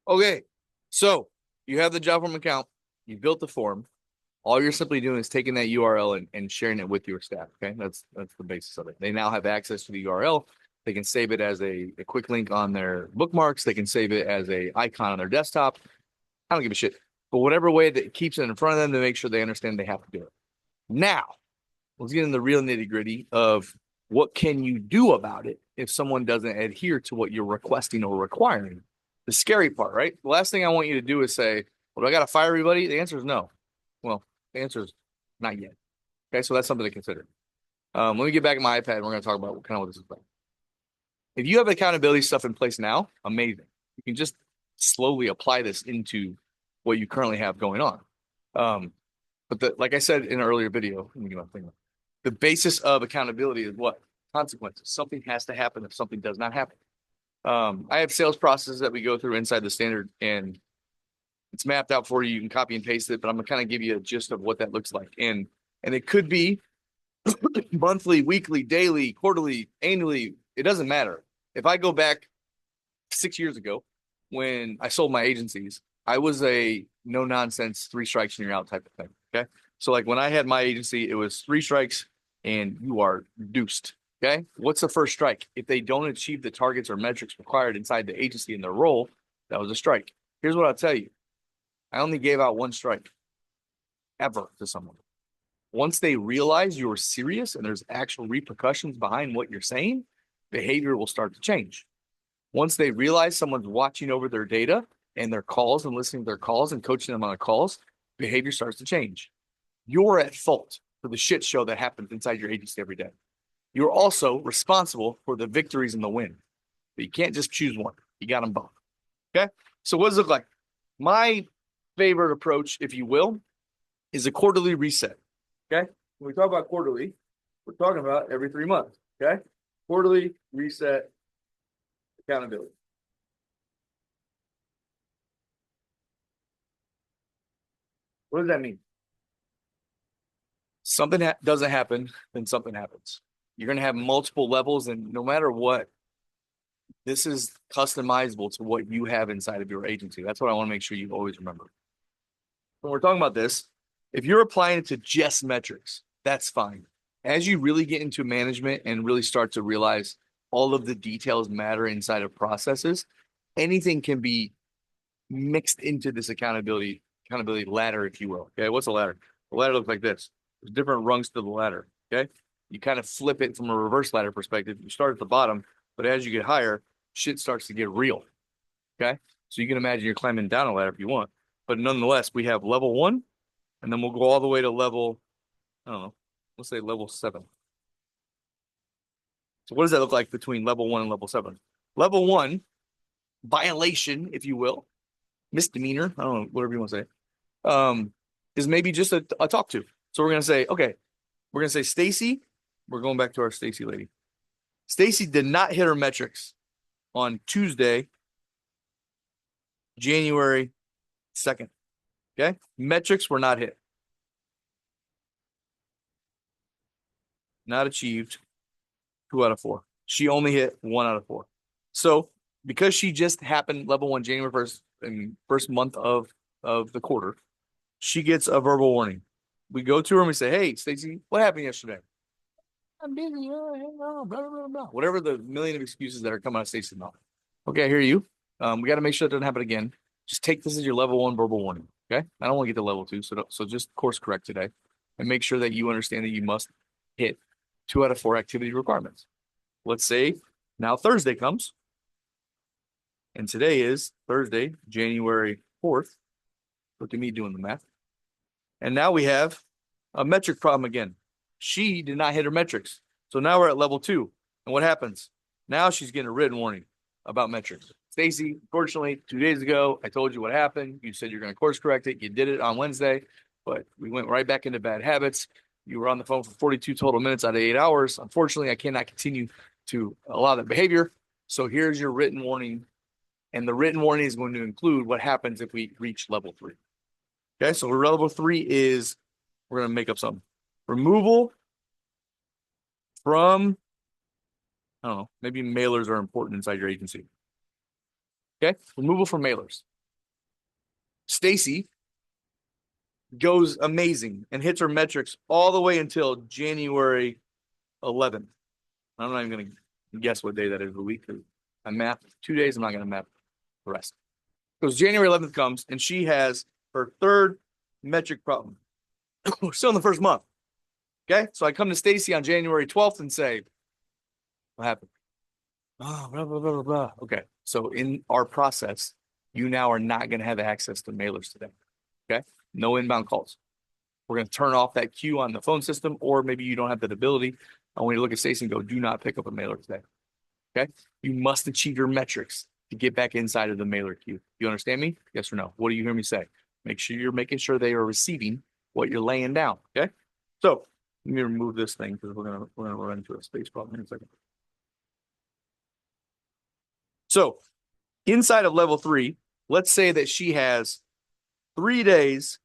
Okay, so you have the JotForm account, you built the form. All you're simply doing is taking that URL and sharing it with your staff. Okay, that's the basis of it. They now have access to the URL. They can save it as a quick link on their bookmarks. They can save it as a icon on their desktop. I don't give a shit. But whatever way that keeps it in front of them to make sure they understand they have to do it. Now, let's get into the real nitty gritty of what can you do about it if someone doesn't adhere to what you're requesting or requiring. The scary part, right? The last thing I want you to do is say, well, do I got to fire everybody? The answer is no. Well, the answer is not yet. Okay, so that's something to consider. Let me get back to my iPad and we're going to talk about kind of what this is about. If you have accountability stuff in place now, amazing. You can just slowly apply this into what you currently have going on. Like I said in an earlier video, let me get my thing. The basis of accountability is what? Consequences. Something has to happen if something does not happen. I have sales processes that we go through inside the standard, and it's mapped out for you. You can copy and paste it, but I'm gonna kind of give you a gist of what that looks like. And it could be monthly, weekly, daily, quarterly, annually. It doesn't matter. If I go back 6 years ago when I sold my agencies, I was a no nonsense, three strikes and you're out type of thing. Okay. So like when I had my agency, it was three strikes and you are deuced. Okay. What's the first strike? If they don't achieve the targets or metrics required inside the agency in their role, that was a strike. Here's what I'll tell you. I only gave out one strike ever to someone. Once they realize you're serious and there's actual repercussions behind what you're saying, behavior will start to change. Once they realize someone's watching over their data and their calls and listening to their calls and coaching them on the calls, behavior starts to change. You're at fault for the shit show that happens inside your agency every day. You're also responsible for the victories and the win. But you can't just choose one. You got them both. Okay. So what does it look like? My favorite approach, if you will, is a quarterly reset. Okay. When we talk about quarterly, we're talking about every 3 months. Okay. Quarterly reset accountability. What does that mean? Something doesn't happen, then something happens. You're going to have multiple levels, and no matter what, this is customizable to what you have inside of your agency. That's what I want to make sure you always remember. When we're talking about this, if you're applying it to just metrics, that's fine. As you really get into management and really start to realize all of the details matter inside of processes, anything can be mixed into this accountability ladder, if you will. Okay, what's a ladder? The ladder looks like this. There's different rungs to the ladder. Okay, you kind of flip it from a reverse ladder perspective. You start at the bottom, but as you get higher, shit starts to get real. Okay, so you can imagine you're climbing down a ladder if you want, but nonetheless, we have level one, and then we'll go all the way to level, I don't know, let's say level 7. So what does that look like between level 1 and level 7? Level 1, violation, if you will, misdemeanor, I don't know, whatever you want to say, is maybe just a talk to. So we're going to say, okay, we're going to say, Stacy, we're going back to our Stacy lady. Stacy did not hit her metrics on Tuesday, January 2nd. Okay. Metrics were not hit. Not achieved. 2 out of 4. She only hit 1 out of 4. So because she just happened level 1 January 1st and first month of the quarter, she gets a verbal warning. We go to her and we say, hey, Stacy, what happened yesterday? I'm busy. Blah, blah, blah. Whatever the million of excuses that are coming out of Stacy's mouth. Okay, I hear you. We got to make sure it doesn't happen again. Just take this as your level 1 verbal warning. Okay. I don't want to get to level 2. So just course correct today and make sure that you understand that you must hit 2 out of 4 activity requirements. Let's say now Thursday comes. And today is Thursday, January 4th. Look at me doing the math. And now we have a metric problem again. She did not hit her metrics. So now we're at level 2. And what happens? Now she's getting a written warning about metrics. Stacy, unfortunately, 2 days ago, I told you what happened. You said you're going to course correct it. You did it on Wednesday, but we went right back into bad habits. You were on the phone for 42 total minutes out of 8 hours. Unfortunately, I cannot continue to allow that behavior. So here's your written warning. And the written warning is going to include what happens if we reach level 3. Okay, so level 3 is, we're going to make up something. Removal from, I don't know, maybe mailers are important inside your agency. Okay, removal from mailers. Stacy goes amazing and hits her metrics all the way until January 11th. I'm not even going to guess what day that is of the week. I mapped 2 days. I'm not going to map the rest. Because January 11th comes and she has her third metric problem. We're still in the first month. Okay. So I come to Stacy on January 12th and say, what happened? Oh, blah, blah, blah, blah, blah. Okay. So in our process, you now are not going to have access to mailers today. Okay. No inbound calls. We're going to turn off that queue on the phone system, or maybe you don't have that ability. I want you to look at Stacy and go, do not pick up a mailer today. Okay. You must achieve your metrics to get back inside of the mailer queue. You understand me? Yes or no? What do you hear me say? Make sure you're making sure they are receiving what you're laying down. Okay. So let me remove this thing because we're gonna run into a space problem in a second. So inside of level 3, let's say that she has 3 days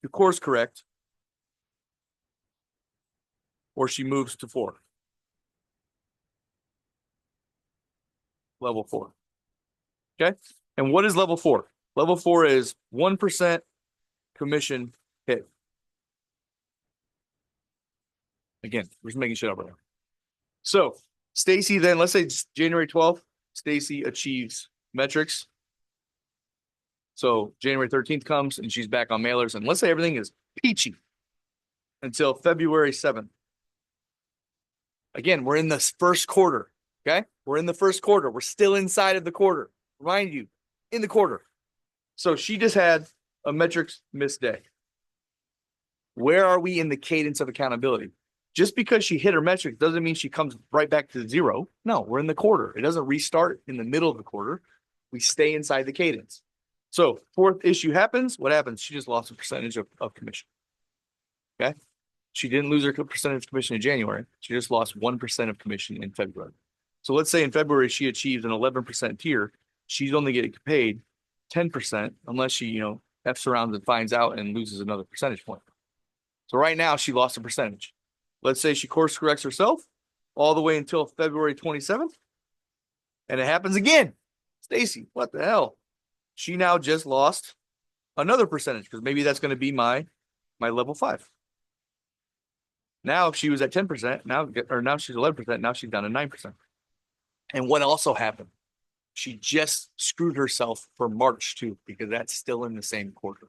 to course correct, or she moves to 4. Level 4. Okay. And what is level 4? Level 4 is 1% commission hit. Again, we're just making shit up right now. So Stacy, then let's say it's January 12th, Stacy achieves metrics. So January 13th comes and she's back on mailers. And let's say everything is peachy until February 7th. Again, we're in this first quarter. Okay. We're in the first quarter. We're still inside of the quarter. Remind you, in the quarter. So she just had a metrics missed day. Where are we in the cadence of accountability? Just because she hit her metrics doesn't mean she comes right back to 0. No, we're in the quarter. It doesn't restart in the middle of the quarter. We stay inside the cadence. So 4th issue happens. What happens? She just lost a percentage of commission. Okay. She didn't lose her percentage of commission in January. She just lost 1% of commission in February. So let's say in February, she achieves an 11% tier. She's only getting paid 10% unless she, F's around and finds out and loses another percentage point. So right now she lost a percentage. Let's say she course corrects herself all the way until February 27th. And it happens again. Stacy, what the hell? She now just lost another percentage because maybe that's going to be my level 5. Now, if she was at 10%, now she's 11%, now she's down to 9%. And what also happened? She just screwed herself for March too, because that's still in the same quarter.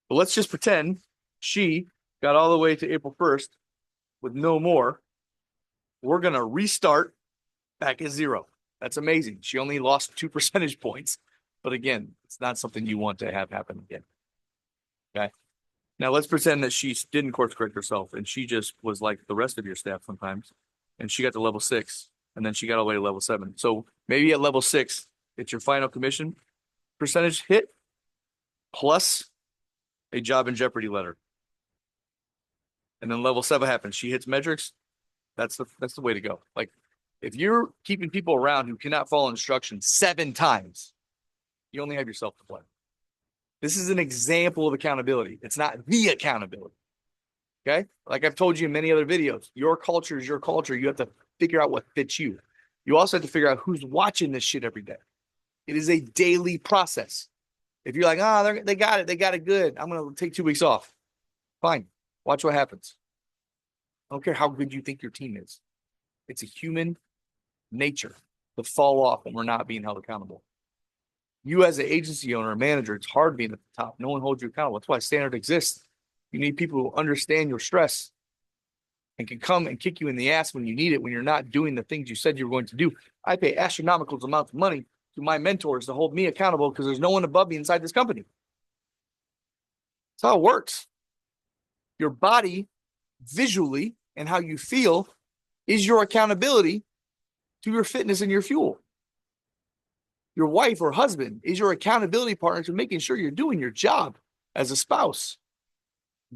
But let's just pretend she got all the way to April 1st with no more. We're going to restart back at 0. That's amazing. She only lost 2 percentage points. But again, it's not something you want to have happen again. Okay. Now let's pretend that she didn't course correct herself and she just was like the rest of your staff sometimes. And she got to level 6 and then she got all the way to level 7. So maybe at level 6, it's your final commission percentage hit plus a job in jeopardy letter. And then level 7 happens. She hits metrics. That's the way to go. Like if you're keeping people around who cannot follow instructions 7 times, you only have yourself to blame. This is an example of accountability. It's not the accountability. Okay. Like I've told you in many other videos, your culture is your culture. You have to figure out what fits you. You also have to figure out who's watching this shit every day. It is a daily process. If you're like, they got it. They got it good. I'm going to take 2 weeks off. Fine. Watch what happens. I don't care how good you think your team is. It's a human nature to fall off when we're not being held accountable. You as an agency owner or manager, it's hard being at the top. No one holds you accountable. That's why standard exists. You need people who understand your stress and can come and kick you in the ass when you need it, when you're not doing the things you said you were going to do. I pay astronomical amounts of money to my mentors to hold me accountable because there's no one above me inside this company. That's how it works. Your body visually and how you feel is your accountability to your fitness and your fuel. Your wife or husband is your accountability partner to making sure you're doing your job as a spouse.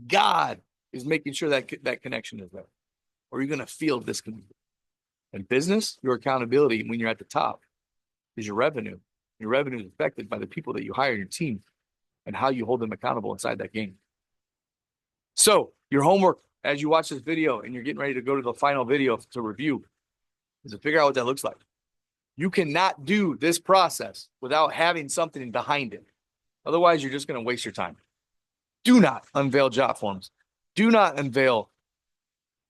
God is making sure that that connection is there, or you're going to feel disconnected. In business, your accountability when you're at the top is your revenue. Your revenue is affected by the people that you hire in your team and how you hold them accountable inside that game. So your homework as you watch this video and you're getting ready to go to the final video to review is to figure out what that looks like. You cannot do this process without having something behind it. Otherwise, you're just going to waste your time. Do not unveil job forms. Do not unveil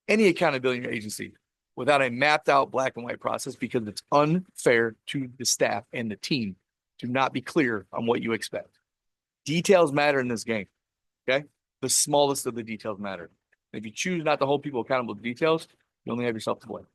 any accountability in your agency without a mapped out black and white process, because it's unfair to the staff and the team to not be clear on what you expect. Details matter in this game. Okay. The smallest of the details matter. If you choose not to hold people accountable to details, you only have yourself to blame.